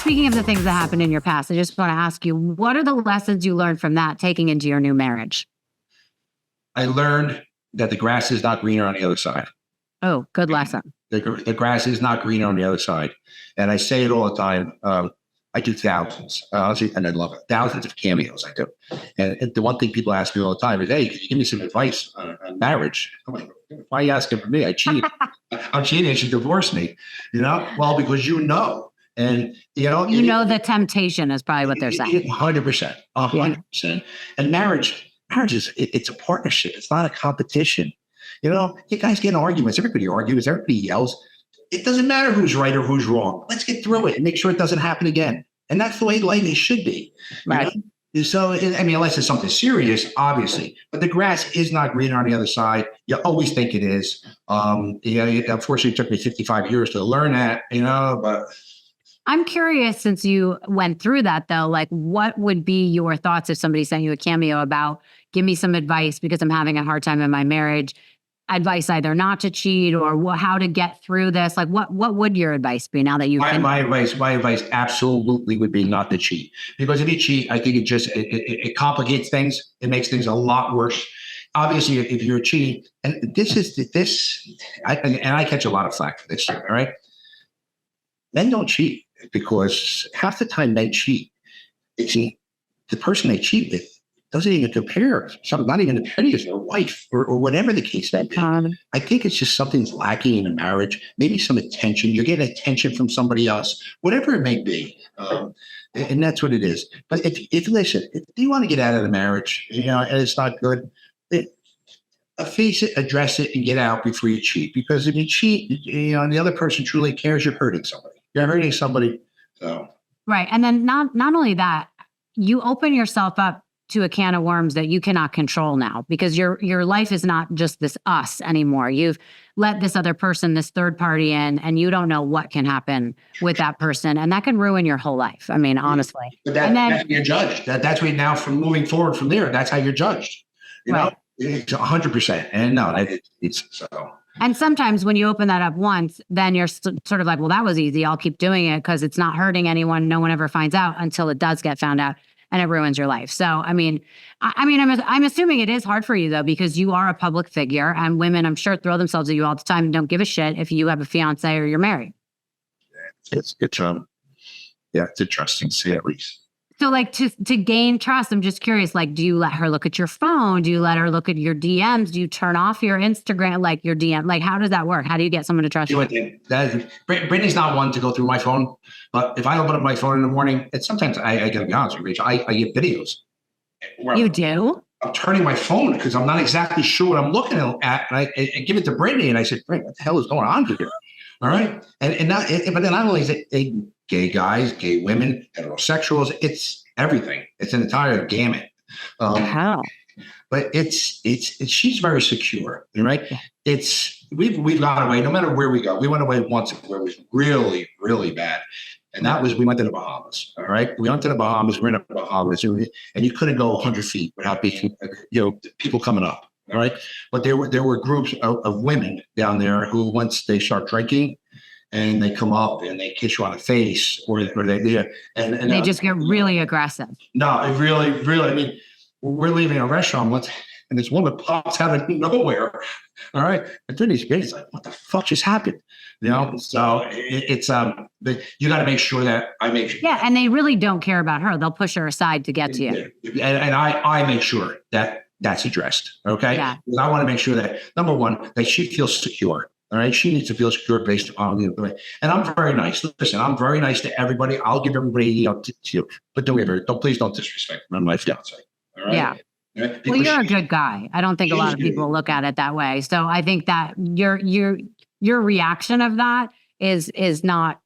speaking of the things that happened in your past, I just want to ask you, what are the lessons you learned from that taking into your new marriage? I learned that the grass is not greener on the other side. Oh, good lesson. The grass is not greener on the other side. And I say it all the time. I do thousands, and I love it. Thousands of cameos I do. And the one thing people ask me all the time is, hey, can you give me some advice on marriage? I'm like, why are you asking for me? I cheat. I'm cheating. She divorced me. Well, because and the temptation is probably what they're saying. 100%, 100%. And marriage is it's a partnership. It's not a competition. You guys get in arguments. Everybody argues. Everybody yells. It doesn't matter who's right or who's wrong. Let's get through it and make sure it doesn't happen again. And that's the way life should be. Right. So, unless it's something serious, obviously. But the grass is not greener on the other side. You always think it is. Unfortunately, it took me 55 years to learn that, but... I'm curious, since you went through that, though, like what would be your thoughts if somebody sent you a cameo about, give me some advice because I'm having a hard time in my marriage, advice either not to cheat or how to get through this? Like what would your advice be now that you've my advice absolutely would be not to cheat. Because if you cheat, I think it complicates things. It makes things a lot worse. Obviously, if you're cheating, and I catch a lot of flack for this, all right? Men don't cheat because half the time men cheat. The person they cheat with doesn't even compare. Not even the penny as their wife or whatever the case may be. I think it's just something's lacking in a marriage. Maybe some attention. You're getting attention from somebody else, whatever it may be. And that's what it is. But if you want to get out of the marriage, and it's not good, face it, address it, and get out before you cheat. Because if you cheat, and the other person truly cares, you're hurting somebody. You're hurting somebody. So. Right. And then not only that, you open yourself up to a can of worms that you cannot control now, because your life is not just this us anymore. You've let this other person, this third party in, and you don't know what can happen with that person. And that can ruin your whole life. I mean, honestly. But that's you're judged. That's where now from moving forward from there, that's how you're judged. It's 100%. And no, it's so. And sometimes when you open that up once, then you're sort of like, well, that was easy. I'll keep doing it because it's not hurting anyone. No one ever finds out until it does get found out and it ruins your life. So, I'm assuming it is hard for you though, because you are a public figure and women, I'm sure, throw themselves at you all the time and don't give a shit if you have a fiance or you're married. It's interesting to see at least. So like to gain trust, I'm just curious, like, do you let her look at your phone? Do you let her look at your DMs? Do you turn off your Instagram, like your DM? Like, how does that work? How do you get someone to trust you? Brittany's not one to go through my phone, but if I open up my phone in the morning, sometimes I gotta be honest with you, Rachel, I get videos. You do? I'm turning my phone because I'm not exactly sure what I'm looking at. And I give it to Brittany and I said, Brittany, what the hell is going on here? All right. But then not only is it gay guys, gay women, heterosexuals, it's everything. It's an entire gamut. How? But she's very secure, right? We've gone away, no matter where we go. We went away once where it was really, really bad. And that was, we went to the Bahamas, all right? We went to the Bahamas, we're in the Bahamas, and you couldn't go 100 feet without being, people coming up, all right? But there were groups of women down there who, once they start drinking, and they come up and they kiss you on the face, or they just get really aggressive. No, it really, really, we're leaving a restaurant once, and this woman pops out of nowhere. All right. And then it's like, what the fuck just happened? So it's, you got to make sure that I make sure. Yeah. And they really don't care about her. They'll push her aside to get to you. And I make sure that that's addressed. Okay. Yeah. Because I want to make sure that, number one, that she feels secure. All right. She needs to feel secure based on and I'm very nice. Listen, I'm very nice to everybody. I'll give everybody, but please don't disrespect my fiance. All right. Yeah. Right? Well, you're a good guy. I don't think a lot of people look at it that way. So I think that your reaction of that is not,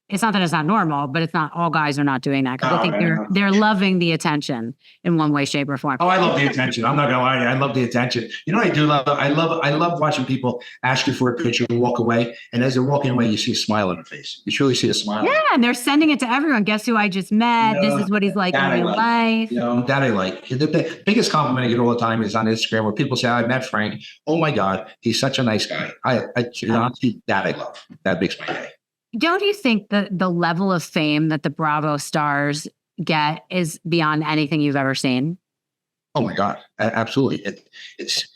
it's not that it's not normal, but it's not, all guys are not doing that. Because I think they're loving the attention in one way, shape, or form. Oh, I love the attention. I'm not gonna lie to you. I love the attention. You know what I do love? I love watching people ask you for a picture and walk away. And as they're walking away, you see a smile on their face. You truly see a smile. Yeah, and they're sending it to everyone. Guess who I just met? This is what he's like in real life. That I like. The biggest compliment I get all the time is on Instagram where people say, I met Frank. Oh my God, he's such a nice guy. That I love. That makes my day. Don't you think that the level of fame that the Bravo stars get is beyond anything you've ever seen? Oh my God, absolutely. It's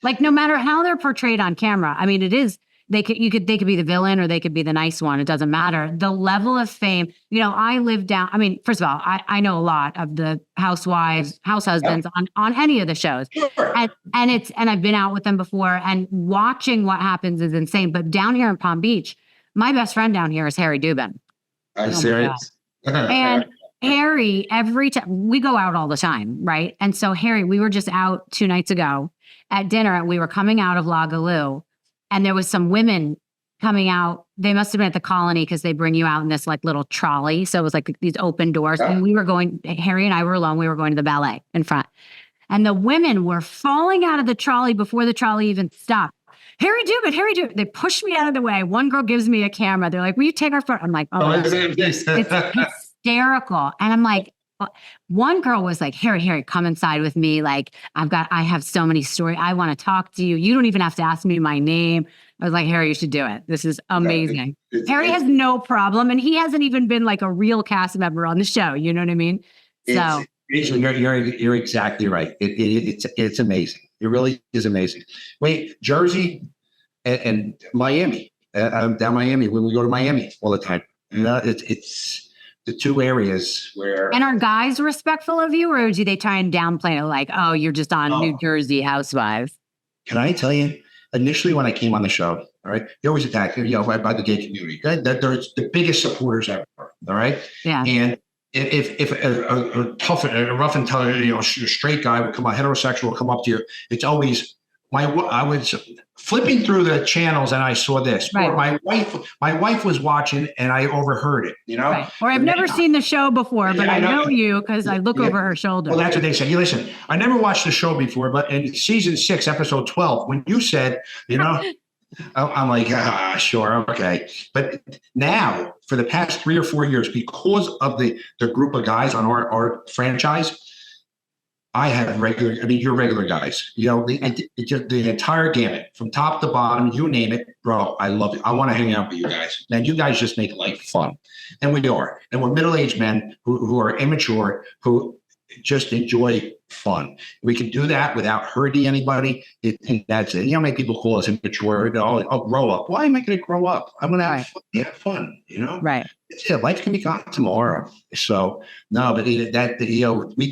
Like no matter how they're portrayed on camera, I mean, it is they could be the villain or they could be the nice one. It doesn't matter. The level of fame, I live down. I mean, first of all, I know a lot of the housewives, house husbands on any of the shows. sure. And I've been out with them before, and watching what happens is insane. But down here in Palm Beach, my best friend down here is Harry Dubin. I'm serious. And Harry, every time we go out all the time, right? And so Harry, we were just out 2 nights ago at dinner, and we were coming out of Lagaloo, and there was some women coming out. They must have been at the Colony because they bring you out in this like little trolley. So it was like these open doors. And Harry and I were alone. We were going to the ballet in front. And the women were falling out of the trolley before the trolley even stopped. Harry Dubin. They pushed me out of the way. One girl gives me a camera. They're like, will you take our photo? I'm like, it's hysterical. And I'm like, one girl was like, Harry, come inside with me. Like, I have so many stories. I want to talk to you. You don't even have to ask me my name. I was like, Harry, you should do it. This is amazing. Harry has no problem. And he hasn't even been like a real cast member on the show. You know what I mean? So you're exactly right. It's amazing. It really is amazing. Wait, Jersey and Miami. I'm down Miami when we go to Miami all the time. It's the two areas where. And are guys respectful of you, or do they try and downplay it like, oh, you're just on New Jersey Housewives? Can I tell you, initially when I came on the show, all right, they always attacked, by the gay community. They're the biggest supporters ever, all right? Yeah. And if a tough, a rough and tough, straight guy would come on, heterosexual would come up to you, it's always, I was flipping through the channels and I saw this. Right. Or my wife was watching and I overheard it, Right. Or I've never seen the show before, but I know you because I look over her shoulder. Well, that's what they said. Listen, I never watched the show before, but in season 6, episode 12, when you said, I'm like, sure, okay. But now, for the past 3 or 4 years, because of the group of guys on our franchise, I have you're regular guys. The entire gamut, from top to bottom, you name it, bro. I love it. I want to hang out with you guys. Man, you guys just make life fun. And we are. And we're middle-aged men who are immature, who just enjoy fun. We can do that without hurting anybody. And that's it. Many people call us immature. Oh, grow up. Why am I going to grow up? I'm going to have fun, Right. Yeah, life can be gone tomorrow. So no, but we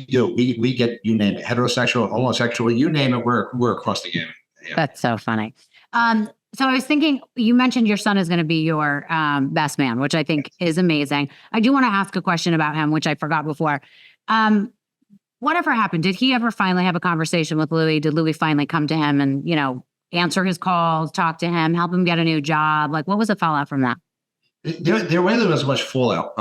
do. We get, you name it, heterosexual, homosexual, you name it. We're across the gamut. Yeah. That's so funny. So I was thinking, you mentioned your son is going to be your best man, which I think is amazing. I do want to ask a question about him, which I forgot before. Whatever happened? Did he ever finally have a conversation with Louis? Did Louis finally come to him and, answer his calls, talk to him, help him get a new job? Like, what was the fallout from that? There wasn't as much fallout.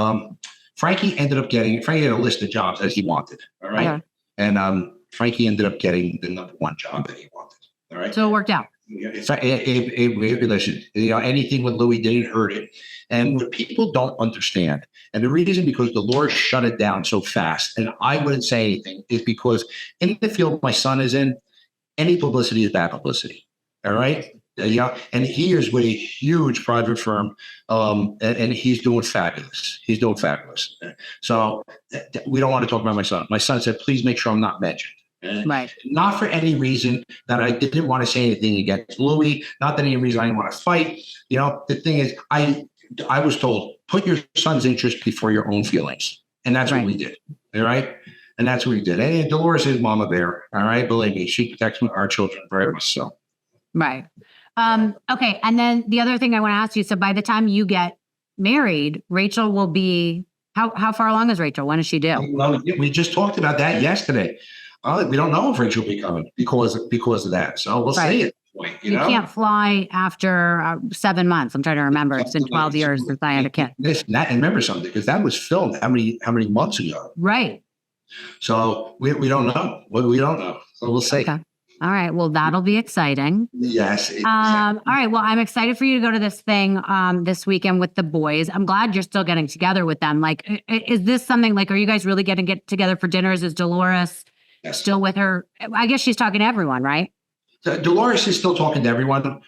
Frankie had a list of jobs as he wanted. All right. Okay. And Frankie ended up getting the number 1 job that he wanted. All right. So it worked out. Listen, anything with Louis didn't hurt it. And what people don't understand, and the reason because the Lord shut it down so fast, and I wouldn't say anything, is because in the field my son is in, any publicity is bad publicity. All right. And he is with a huge private firm, and he's doing fabulous. So we don't want to talk about my son. My son said, please make sure I'm not mentioned. Right. Not for any reason that I didn't want to say anything against Louis, not that any reason I didn't want to fight. The thing is, I was told, put your son's interest before your own feelings. And that's what we did. All right. And that's what we did. And Dolores is mama bear. All right. Believe me, she protects our children very much so. Right. Okay. And then the other thing I want to ask you, so by the time you get married, Rachel will be, how far along is Rachel? When is she due? Well, we just talked about that yesterday. We don't know if Rachel will be coming because of that. So we'll see at this point. You can't fly after 7 months. I'm trying to remember. It's been 12 years since I had a kid. And remember something, because that was filmed how many months ago? Right. So we don't know. We don't know. So we'll see. Okay. All right. Well, that'll be exciting. Yes. Exactly. All right. Well, I'm excited for you to go to this thing this weekend with the boys. I'm glad you're still getting together with them. Like, is this something like, are you guys really getting get together for dinners? Is Dolores still with her? I guess she's talking to everyone, right? Dolores is still talking to everyone.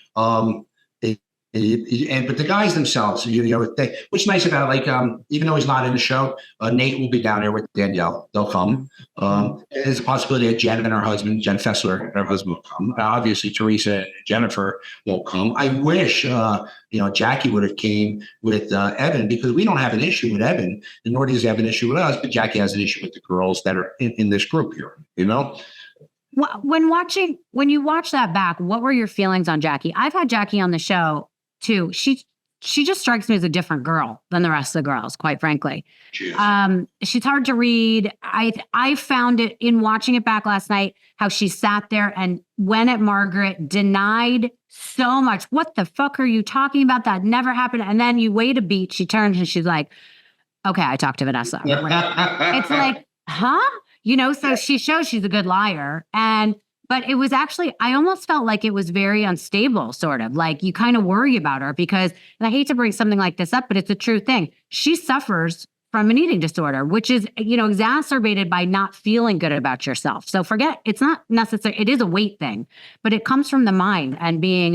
But the guys themselves, what's nice about it, like, even though he's not in the show, Nate will be down there with Danielle. They'll come. There's a possibility that Jen and her husband, Jen Fessler, and her husband will come. Obviously, Teresa and Jennifer will come. I wish, Jackie would have came with Evan, because we don't have an issue with Evan, and nor does he have an issue with us. But Jackie has an issue with the girls that are in this group here. When you watch that back, what were your feelings on Jackie? I've had Jackie on the show too. She just strikes me as a different girl than the rest of the girls, quite frankly. She's hard to read. I found it in watching it back last night, how she sat there and went at Margaret, denied so much. What the fuck are you talking about? That never happened. And then you wait a beat, she turns and she's like, okay, I talked to Vanessa. It's like, huh? So she shows she's a good liar. But it was actually, I almost felt like it was very unstable, sort of. Like, you kind of worry about her because, and I hate to bring something like this up, but it's a true thing. She suffers from an eating disorder, which is, exacerbated by not feeling good about yourself. So it's not necessary. It is a weight thing, but it comes from the mind and being,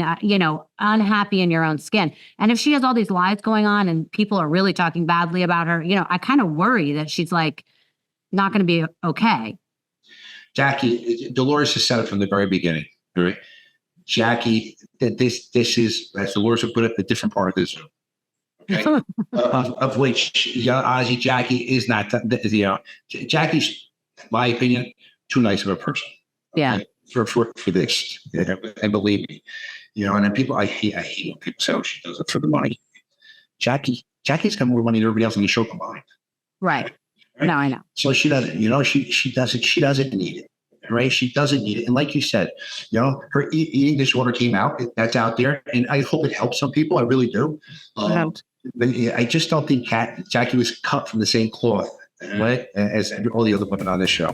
unhappy in your own skin. And if she has all these lies going on and people are really talking badly about her, I kind of worry that she's like not going to be okay. Jackie, Dolores has said it from the very beginning, right? Jackie, that this is, as Dolores would put it, a different part of the Zoom. Okay? of which, honestly, Jackie is not, Jackie's, in my opinion, too nice of a person. Okay? Yeah. For this. And believe me, and then people, I hate when people say, oh, she does it for the money. Jackie's got more money than everybody else in the show combined. Right. No, I know. So she doesn't, she doesn't need it, right? She doesn't need it. And like you said, her eating disorder came out. That's out there. And I hope it helps some people. I really do. But I just don't think Jackie was cut from the same cloth, right, as all the other women on this show.